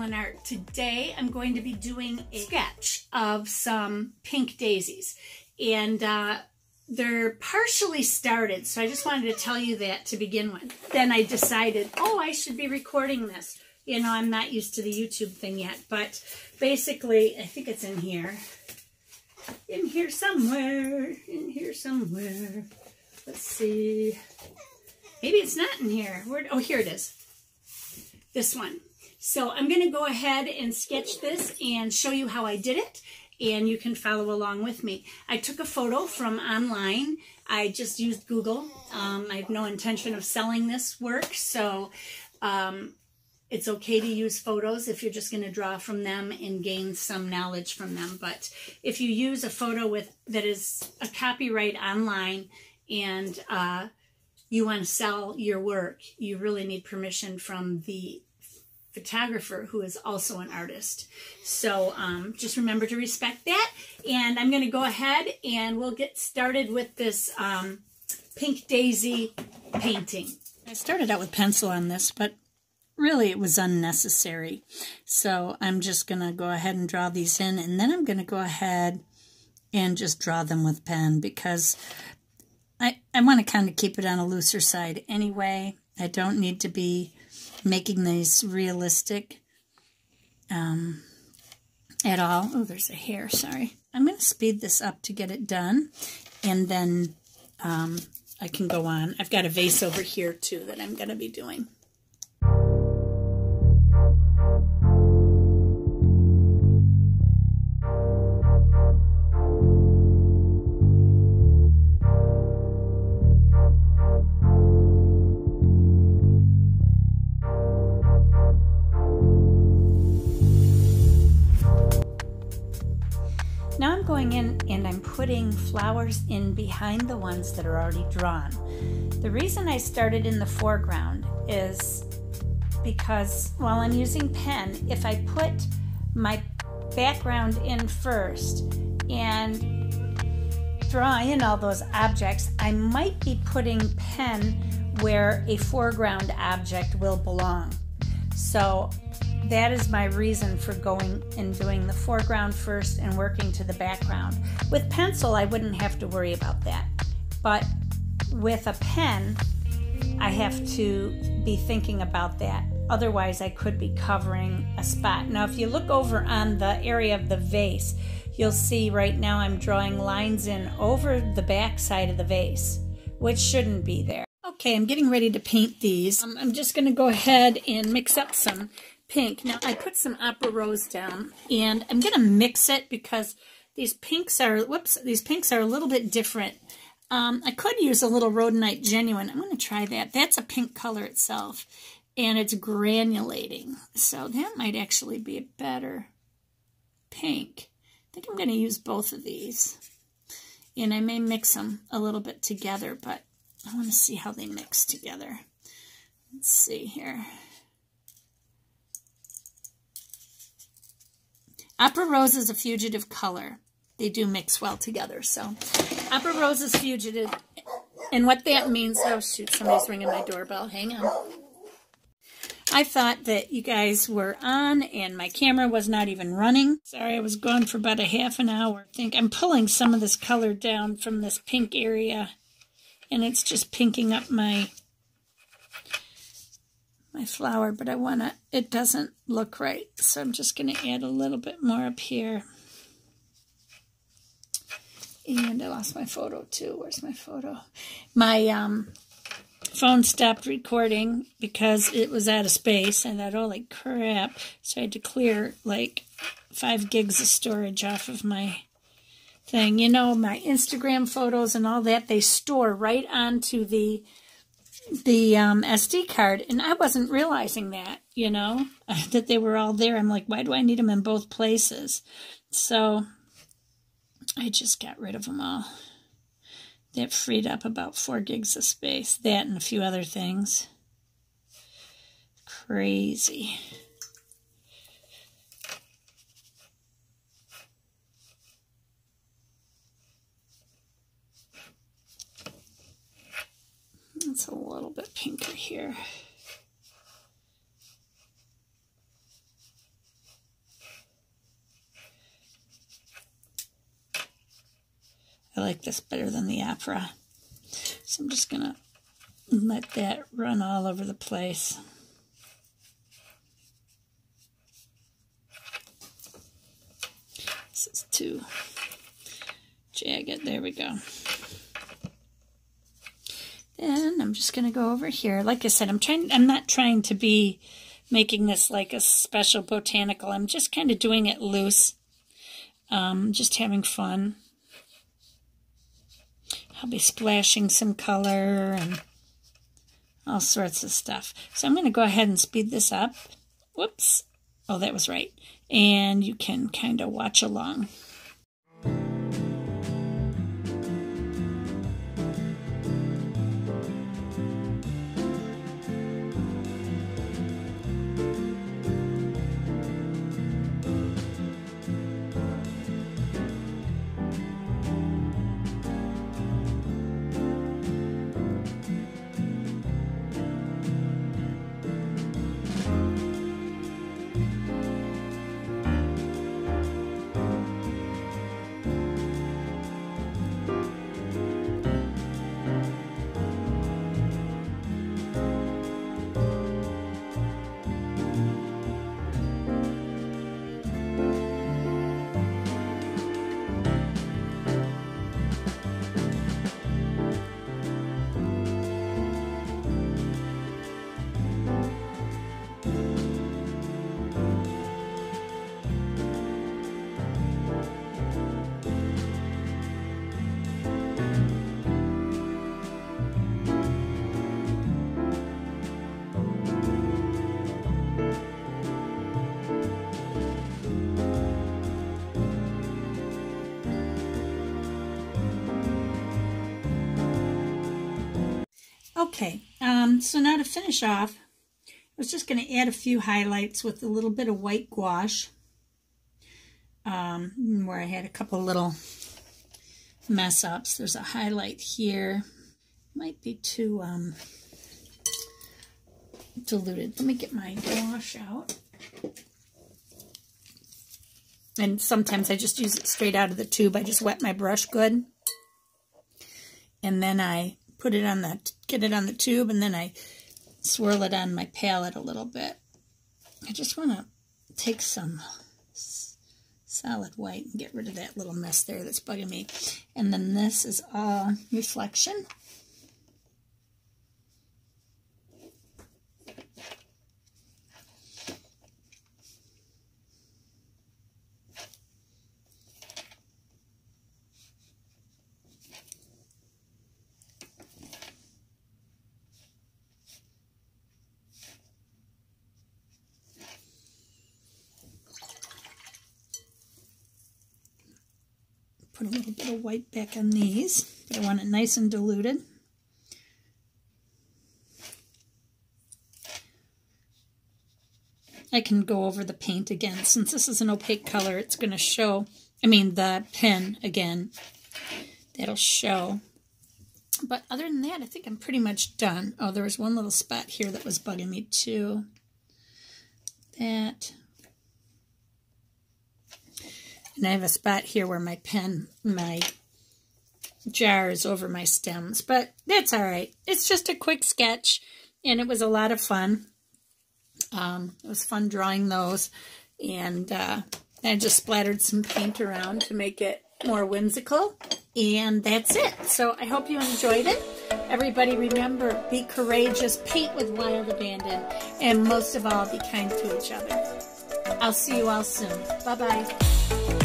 and Art. Today I'm going to be doing a sketch of some pink daisies, and they're partially started, so I just wanted to tell you that to begin with. Then I decided, oh, I should be recording this. You know, I'm not used to the YouTube thing yet, but basically, I think it's in here. In here somewhere. Let's see. Maybe it's not in here. Oh, here it is. This one. So I'm going to go ahead and sketch this and show you how I did it, and you can follow along with me. I took a photo from online. I just used Google. I have no intention of selling this work, so it's okay to use photos if you're just going to draw from them and gain some knowledge from them. But if you use a photo that is a copyright online and you want to sell your work, you really need permission from the photographer, who is also an artist. So just remember to respect that. And I'm going to go ahead and we'll get started with this pink daisy painting. I started out with pencil on this, but really it was unnecessary. So I'm just going to go ahead and draw these in, and then I'm going to go ahead and just draw them with pen, because I want to kind of keep it on a looser side anyway. I don't need to be making these realistic at all. Oh, there's a hair, sorry. I'm going to speed this up to get it done, and then I can go on. I've got a vase over here too that I'm going to be doing. Now I'm going in and I'm putting flowers in behind the ones that are already drawn. The reason I started in the foreground is because while I'm using pen, if I put my background in first and draw in all those objects, I might be putting pen where a foreground object will belong. So that is my reason for going and doing the foreground first and working to the background. With pencil, I wouldn't have to worry about that. But with a pen, I have to be thinking about that. Otherwise, I could be covering a spot. Now, if you look over on the area of the vase, you'll see right now I'm drawing lines in over the back side of the vase, which shouldn't be there. Okay, I'm getting ready to paint these. I'm just going to go ahead and mix up some pink. Now I put some Opera Rose down, and I'm going to mix it because these pinks are, these pinks are a little bit different. I could use a little Rhodonite Genuine. I'm going to try that. That's a pink color itself, and it's granulating. So that might actually be a better pink. I think I'm going to use both of these, and I may mix them a little bit together, but I want to see how they mix together. Let's see here. Opera Rose is a fugitive color. They do mix well together. So Opera Rose is fugitive. And what that means, oh shoot, somebody's ringing my doorbell. Hang on. I thought that you guys were on and my camera was not even running. Sorry, I was gone for about a half an hour. I think I'm pulling some of this color down from this pink area, and it's just pinking up my flower, but it doesn't look right. So I'm just going to add a little bit more up here. And I lost my photo too. Where's my photo? My phone stopped recording because it was out of space. I thought, holy crap. So I had to clear like 5 gigs of storage off of my thing. You know, my Instagram photos and all that, they store right onto the SD card, and I wasn't realizing that, you know, that they were all there. I'm like, why do I need them in both places? So I just got rid of them all. That freed up about 4 gigs of space. That and a few other things. Crazy. It's a little bit pinker here. I like this better than the opera. So I'm just going to let that run all over the place. This is too jagged. There we go. Then I'm just going to go over here. Like I said, I'm not trying to be making this like a special botanical. I'm just kind of doing it loose. Just having fun. I'll be splashing some color and all sorts of stuff. So I'm going to go ahead and speed this up. Whoops. Oh, that was right. And you can kind of watch along. Okay, so now to finish off, I was just going to add a few highlights with a little bit of white gouache, where I had a couple little mess ups. There's a highlight here. Might be too diluted. Let me get my gouache out. And sometimes I just use it straight out of the tube. I just wet my brush good. And then I put it on get it on the tube, and then I swirl it on my palette a little bit. I just want to take some solid white and get rid of that little mess there that's bugging me. And then this is all reflection. Put a little bit of white back on these, but I want it nice and diluted. I can go over the paint again. Since this is an opaque color, it's going to show, the pen again, that'll show. But other than that, I think I'm pretty much done. Oh, there was one little spot here that was bugging me too. That. And I have a spot here where my jar is over my stems, but that's all right. It's just a quick sketch, and it was a lot of fun. It was fun drawing those, and I just splattered some paint around to make it more whimsical, and that's it. So I hope you enjoyed it. Everybody remember, be courageous, paint with wild abandon, and most of all, be kind to each other. I'll see you all soon. Bye-bye.